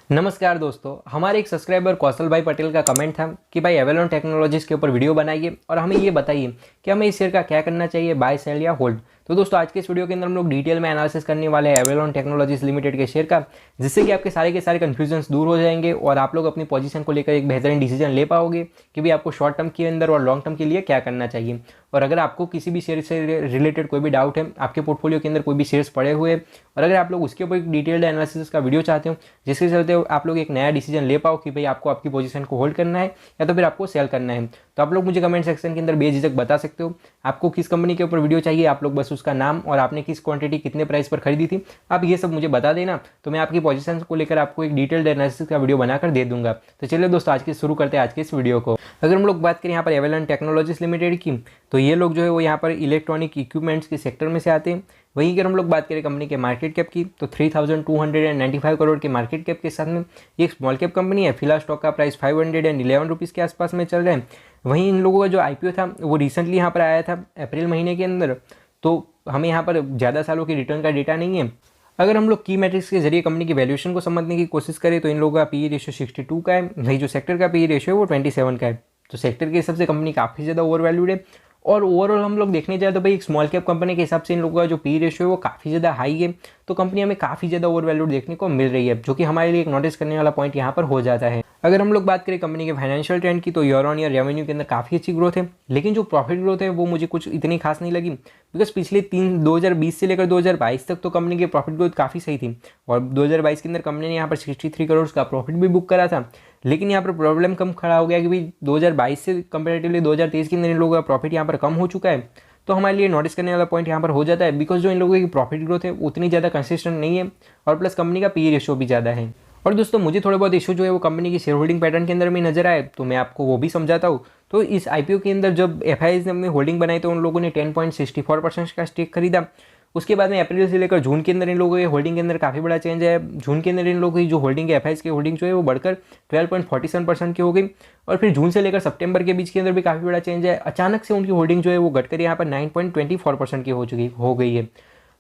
नमस्कार दोस्तों, हमारे एक सब्सक्राइबर कौशल भाई पटेल का कमेंट था कि भाई एवेलॉन टेक्नोलॉजीज के ऊपर वीडियो बनाइए और हमें ये बताइए कि हमें इस शेयर का क्या करना चाहिए, बाय सेल या होल्ड। तो दोस्तों आज के इस वीडियो के अंदर हम लोग डिटेल में एनालिसिस करने वाले हैं एवेलॉन टेक्नोलॉजीज लिमिटेड के शेयर का, जिससे कि आपके सारे के सारे कन्फ्यूजन्स दूर हो जाएंगे और आप लोग अपनी पोजीशन को लेकर एक बेहतरीन डिसीजन ले पाओगे कि भाई आपको शॉर्ट टर्म के अंदर और लॉन्ग टर्म के लिए क्या करना चाहिए। और अगर आपको किसी भी शेयर से रिलेटेड कोई भी डाउट है, आपके पोर्टफोलियो के अंदर कोई भी शेयर्स पड़े हुए हैं और अगर आप लोग उसके ऊपर एक डिटेल्ड एनालिसिस का वीडियो चाहते हो जिसके चलते आप लोग एक नया डिसीजन ले पाओ कि भाई आपको आपकी पोजीशन को होल्ड करना है या तो फिर आपको सेल करना है, तो आप लोग मुझे कमेंट सेक्शन के अंदर बेझिझक बता सकते हो आपको किस कंपनी के ऊपर वीडियो चाहिए। आप लोग बस उसका नाम और आपने किस क्वांटिटी कितने प्राइस पर खरीदी थी आप ये सब मुझे बता देना, तो मैं आपकी पोजीशन को लेकर आपको एक डिटेल्ड एनालिसिस का वीडियो बनाकर दे दूंगा। तो चलिए दोस्तों आज के शुरू करते हैं आज के इस वीडियो को। अगर हम लोग बात करें यहाँ पर एवेलॉन टेक्नोलॉजीज लिमिटेड की, तो ये लोग जो है वो यहाँ पर इलेक्ट्रॉनिक इक्विपमेंट्स के सेक्टर में से आते हैं। वहीं अगर हम लोग बात करें कंपनी के मार्केट कैप की, तो 3295 करोड़ के मार्केट कैप के साथ में ये एक स्मॉल कैप कंपनी है। फिलहाल स्टॉक का प्राइस 511 रुपीज़ के आसपास में चल रहा है। वहीं इन लोगों का जो आईपीओ था वो रिसेंटली यहाँ पर आया था अप्रैल महीने के अंदर, तो हमें यहाँ पर ज़्यादा सालों की रिटर्न का डेटा नहीं है। अगर हम लोग की मैट्रिक्स के जरिए कंपनी की वैल्यूएशन को समझने की कोशिश करें तो इन लोगों का पी रेशियो 62 का है, वही जो सेक्टर का पी रेशियो है वो 27 का है। तो सेक्टर के हिसाब से कंपनी काफ़ी ज़्यादा ओवर वैल्यूड है। और ओवरऑल हम लोग देखने जाए तो भाई एक स्मॉल कैप कंपनी के हिसाब से इन लोगों का जो पी रेशियो है वो काफ़ी ज़्यादा हाई है, तो कंपनी हमें काफ़ी ज़्यादा ओवर वैल्यूड देखने को मिल रही है, जो कि हमारे लिए एक नोटिस करने वाला पॉइंट यहाँ पर हो जाता है। अगर हम लोग बात करें कंपनी के फाइनेंशियल ट्रेंड की, तो ईयर ऑन ईयर रेवेन्यू के अंदर काफ़ी अच्छी ग्रोथ है, लेकिन जो प्रॉफिट ग्रोथ है वो मुझे कुछ इतनी खास नहीं लगी, बिकॉज पिछले 2020 से लेकर 2022 तक तो कंपनी की प्रॉफिट ग्रोथ काफ़ी सही थी और 2022 के अंदर कंपनी ने यहाँ पर 63 करोड़ का प्रॉफिट भी बुक करा था। लेकिन यहाँ पर प्रॉब्लम कम खड़ा हो गया कि भाई 2022 से कंपेरेटिवली 2023 के अंदर इन लोगों का प्रॉफिट यहाँ पर कम हो चुका है, तो हमारे लिए नोटिस करने वाला पॉइंट यहाँ पर हो जाता है, बिकॉज जो इन लोगों की प्रॉफिट ग्रोथ है उतनी ज़्यादा कंसिस्टेंट नहीं है और प्लस कंपनी का पी रेशियो भी ज़्यादा है। और दोस्तों मुझे थोड़े बहुत इशू जो है वो कंपनी की शेयर होल्डिंग पैटर्न के अंदर में नजर आए, तो मैं आपको वो भी समझाता हूँ। तो इस आईपीओ के अंदर जब एफआईआईज ने अपनी होल्डिंग बनाई तो उन लोगों ने 10.64% का स्टेक खरीदा। उसके बाद में अप्रैल से लेकर जून के अंदर इन लोगों की होल्डिंग के अंदर काफ़ी बड़ा चेंज है। जून के अंदर इन लोगों की जो होल्डिंग है एफआईआईज की होल्डिंग जो है वो बढ़कर 12.47% की हो गई और फिर जून से लेकर सितंबर के बीच के अंदर भी काफ़ी बड़ा चेंज है। अचानक से उनकी होल्डिंग जो है वो घटकर यहाँ पर 9.24% की हो गई है।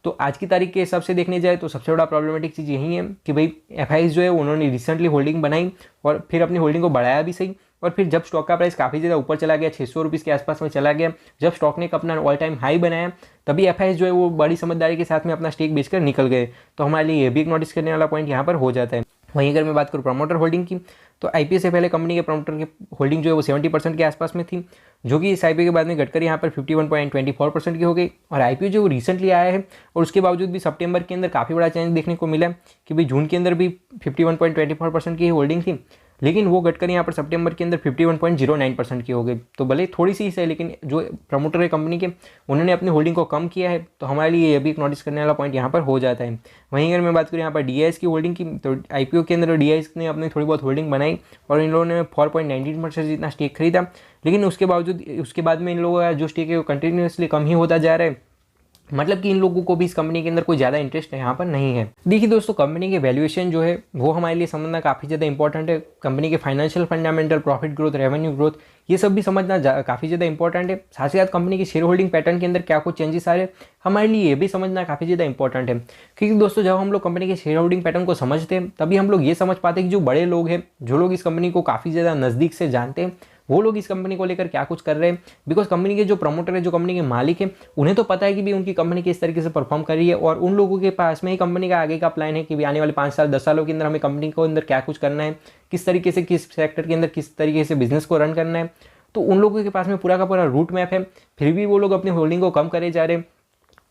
तो आज की तारीख के हिसाब से देखने जाए तो सबसे बड़ा प्रॉब्लमेटिक चीज़ यही है कि भाई एफआईआईज जो है उन्होंने रिसेंटली होल्डिंग बनाई और फिर अपनी होल्डिंग को बढ़ाया भी सही, और फिर जब स्टॉक का प्राइस काफ़ी ज़्यादा ऊपर चला गया, 600 रुपीज़ के आसपास में चला गया, जब स्टॉक ने अपना ऑल टाइम हाई बनाया, तभी एफआईआईज जो है वो बड़ी समझदारी के साथ में अपना स्टेक बेचकर निकल गए। तो हमारे लिए ये भी एक नोटिस करने वाला पॉइंट यहाँ पर हो जाता है। वहीं अगर मैं बात करूँ प्रमोटर होल्डिंग की, तो आईपीओ से पहले कंपनी के प्रमोटर की होल्डिंग जो है वो 70% के आसपास में थी, जो कि इस आईपीओ के बाद में घटकर यहाँ पर 51.24% की हो गई। और आईपीओ जो रिसेंटली आया है और उसके बावजूद भी सितंबर के अंदर काफ़ी बड़ा चेंज देखने को मिला कि भाई जून के अंदर भी 51.24% की होल्डिंग थी, लेकिन वो घटकर यहाँ पर सितंबर के अंदर 51.09% की हो गई। तो भले थोड़ी सी है, लेकिन जो प्रमोटर है कंपनी के उन्होंने अपनी होल्डिंग को कम किया है, तो हमारे लिए ये भी एक नोटिस करने वाला पॉइंट यहाँ पर हो जाता है। वहीं अगर मैं बात करूँ यहाँ पर डीआईएस की होल्डिंग की, तो आईपीओ के अंदर डीआईएस ने अपनी थोड़ी बहुत होल्डिंग बनाई और इन लोगों ने 4.19% जितना स्टेक खरीदा, लेकिन उसके बाद में इन लोगों का जो स्टेक है वो कंटिन्यूसली कम ही होता जा रहा है, मतलब कि इन लोगों को भी इस कंपनी के अंदर कोई ज़्यादा इंटरेस्ट यहाँ पर नहीं है। देखिए दोस्तों, कंपनी के वैल्यूएशन जो है वो हमारे लिए समझना काफ़ी ज़्यादा इंपॉर्टेंट है। कंपनी के financial fundamental, profit growth, revenue growth, ये सब भी समझना काफ़ी ज़्यादा इंपॉर्टेंट है। साथ ही साथ कंपनी की शेयर होल्डिंग पैटर्न के अंदर क्या कुछ चेंजेस आ रहे हैं, हमारे लिए ये भी समझना काफ़ी ज़्यादा इंपॉर्टेंट है। क्योंकि दोस्तों जब हम लोग कंपनी के शेयर होल्डिंग पैटर्न को समझते हैं तभी हम लोग ये समझ पाते हैं कि जो बड़े लोग हैं, जो लोग इस कंपनी को काफ़ी ज़्यादा नज़दीक से जानते हैं, वो लोग इस कंपनी को लेकर क्या कुछ कर रहे हैं। बिकॉज कंपनी के जो प्रमोटर है, जो कंपनी के मालिक है, उन्हें तो पता है कि भी उनकी कंपनी किस तरीके से परफॉर्म कर रही है और उन लोगों के पास में ही कंपनी का आगे का प्लान है कि भी आने वाले 5 साल 10 सालों के अंदर हमें कंपनी को अंदर क्या कुछ करना है, किस तरीके से किस सेक्टर के अंदर किस तरीके से बिजनेस को रन करना है। तो उन लोगों के पास में पूरा का पूरा रूट मैप है, फिर भी वो लोग अपनी होल्डिंग को कम करे जा रहे हैं,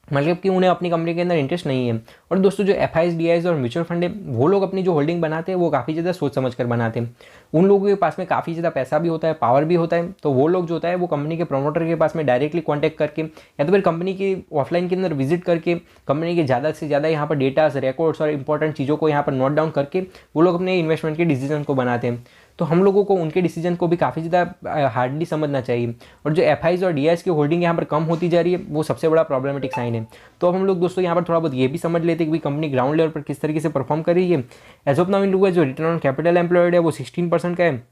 मतलब कि उन्हें अपनी कंपनी के अंदर इंटरेस्ट नहीं है। और दोस्तों जो एफआईआईज, डीआईआईज और म्यूचुअल फंड है, वो लोग अपनी जो होल्डिंग बनाते हैं वो काफ़ी ज़्यादा सोच समझ कर बनाते हैं। उन लोगों के पास में काफ़ी ज़्यादा पैसा भी होता है, पावर भी होता है, तो वो लोग जो होता है वो कंपनी के प्रमोटर के पास में डायरेक्टली कॉन्टैक्ट करके या तो फिर कंपनी की ऑफलाइन के अंदर विजिट करके कंपनी के ज़्यादा से ज़्यादा यहाँ पर डेटास, रिकॉर्ड्स और इंपॉर्टेंट चीज़ों को यहाँ पर नोट डाउन करके वो लोग अपने इन्वेस्टमेंट के डिसीजन को बनाते हैं। तो हम लोगों को उनके डिसीजन को भी काफ़ी ज़्यादा हार्डली समझना चाहिए। और जो एफआईआईज और डीआईएस की होल्डिंग यहाँ पर कम होती जा रही है वो सबसे बड़ा प्रॉब्लमेटिक साइन है। तो अब हम लोग दोस्तों यहाँ पर थोड़ा बहुत ये भी समझ लेते हैं कि कंपनी ग्राउंड लेवल पर किस तरीके से परफॉर्म कर रही है। एज ऑफ नाउ इन लोगों का जो रिटर्न ऑन कैपिटल एम्प्लॉयड है वो 16% का है।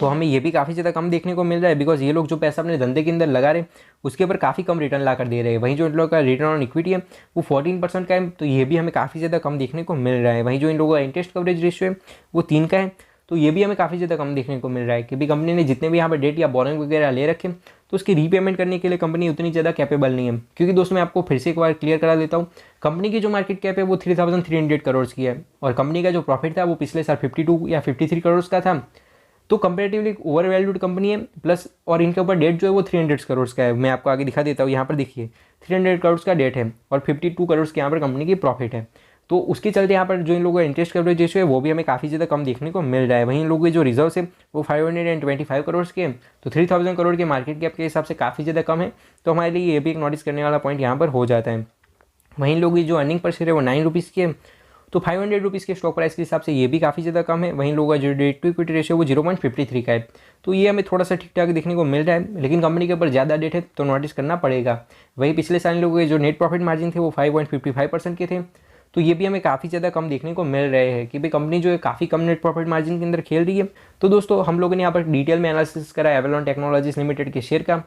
तो हमें ये भी काफ़ी ज़्यादा कम देखने को मिल रहा है, बिकॉज ये लोग जो पैसा अपने धंधे के अंदर लगा रहे हैं उसके ऊपर काफ़ी कम रिटर्न ला कर दे रहे हैं। वहीं जो इन लोगों का रिटर्न ऑन इक्विटी है वो 14% का है, तो ये भी हमें काफ़ी ज़्यादा कम देखने को मिल रहा है। वहीं जो इन लोगों का इंटरेस्ट कवरेज रेशियो है वो 3 का है, तो ये भी हमें काफ़ी ज़्यादा कम देखने को मिल रहा है, क्योंकि कंपनी ने जितने भी यहाँ पर डेट या बोरिंग वगैरह ले रखे तो उसकी रीपेमेंट करने के लिए कंपनी उतनी ज़्यादा कैपेबल नहीं है। क्योंकि दोस्तों मैं आपको फिर से एक बार क्लियर करा देता हूँ, कंपनी की जो मार्केट कैप है वो 3300 करोड़ की है, और कंपनी का जो प्रॉफिट था वो पिछले साल 52 या 53 करोड़ का था। तो कंपेरेटिवली ओवर वैल्यूड कंपनी है, प्लस और इनके ऊपर डेट जो है वो 300 करोड़ का है। मैं आपको आगे दिखा देता हूँ, यहाँ पर देखिए 300 करोड़ का डेट है और 52 करोड़ के यहाँ पर कंपनी की प्रॉफिट है। तो उसके चलते यहाँ पर जो इन लोगों का इंटरेस्ट कवरेज रेशियो है वो भी हमें काफ़ी ज़्यादा कम देखने को मिल रहा है। वहीं इन लोगों के जो रिजर्व्स है वो 525 करोड़ के हैं, तो 3000 करोड़ के मार्केट कैप के हिसाब से काफ़ी ज़्यादा कम है। तो हमारे लिए ये भी एक नोटिस करने वाला पॉइंट यहाँ पर हो जाता है। वहीं लोगों की जो अर्निंग पर शेयर है वो 9 रुपीज़ की है, तो 500 रुपीज़ के स्टॉक प्राइस के हिसाब से ये भी काफ़ी ज़्यादा कम है। वहीं लोगों का जो डेट टू इक्विटी रेशियो वो 0.53 का है, तो ये हमें थोड़ा सा ठीक ठाक देखने को मिल रहा है, लेकिन कंपनी के ऊपर ज़्यादा डेट है तो नोटिस करना पड़ेगा। वहीं पिछले साल लोगों के जो नेट प्रॉफिट मार्जिन थे वो 5.55% के थे, तो ये भी हमें काफ़ी ज़्यादा कम देखने को मिल रहे हैं कि भाई कंपनी जो है काफ़ी कम नेट प्रॉफिट मार्जिन के अंदर खेल रही है। तो दोस्तों हम लोगों ने यहाँ पर डिटेल में एनालिसिस करा एवेलॉन टेक्नोलॉजीज लिमिटेड के शेयर का।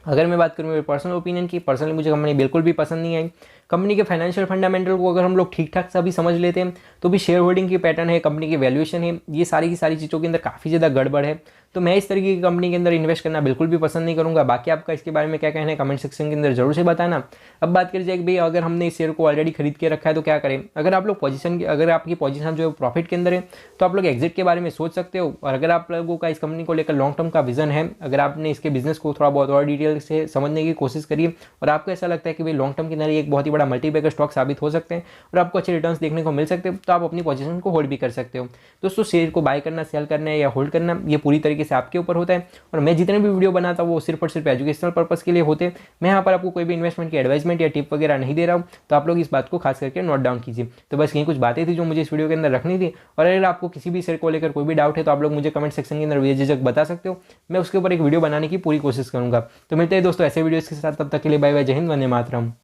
अगर मैं बात करूँ मेरे पर्सनल ओपिनियन की, पर्सनली मुझे कंपनी बिल्कुल भी पसंद नहीं आई। कंपनी के फाइनेंशियल फंडामेंटल को अगर हम लोग ठीक ठाक सा भी समझ लेते हैं तो भी शेयर होल्डिंग की पैटर्न है, कंपनी की वैल्यूएशन है, ये सारी की सारी चीज़ों के अंदर काफ़ी ज़्यादा गड़बड़ है। तो मैं इस तरीके की कंपनी के अंदर इन्वेस्ट करना बिल्कुल भी पसंद नहीं करूँगा। बाकी आपका इसके बारे में क्या कहना है कमेंट सेक्शन के अंदर जरूर से बताना। अब बात करी जाए कि भाई अगर हमने इस शेयर को ऑलरेडी खरीद के रखा है तो क्या करें। अगर आप लोग अगर आपकी पोजीशन जो है प्रॉफिट के अंदर है तो आप लोग एग्जिट के बारे में सोच सकते हो। और अगर आप लोगों का इस कंपनी को लेकर लॉन्ग टर्म का विजन है, अगर आपने इसके बिजनेस को थोड़ा बहुत और डिटेल से समझने की कोशिश करिए और आपको ऐसा लगता है कि भाई लॉन्ग टर्म के अंदर एक बहुत ही बड़ा मल्टीबैगर स्टॉक साबित हो सकते हैं और आपको अच्छे रिटर्न्स देखने को मिल सकते हैं, तो आप अपनी पोजीशन को होल्ड भी कर सकते हो। दोस्तों शेयर को बाय करना, सेल करना है या होल्ड करना, ये पूरी तरीके से आपके ऊपर होता है। और मैं जितने भी वीडियो बनाता हूँ वो सिर्फ और सिर्फ एजुकेशनल पर्पस के लिए होते हैं। मैं यहाँ पर आपको कोई भी इन्वेस्टमेंट की एडवाइसमेंट या टिप वगैरह नहीं दे रहा हूँ, तो आप लोग इस बात को खास करके नोट डाउन कीजिए। तो बस यही कुछ बातें थी जो मुझे इस वीडियो के अंदर रखनी थी। और अगर आपको किसी भी शेयर को लेकर कोई भी डाउट है तो आप लोग मुझे कमेंट सेक्शन के अंदर बेझिझक बता सकते हो, मैं उसके ऊपर एक वीडियो बनाने की पूरी कोशिश करूँगा। तो मिलते हैं दोस्तों ऐसे वीडियोज़ के साथ, तब तक के लिए बाय बाय, जय हिंद, वंदे मातरम।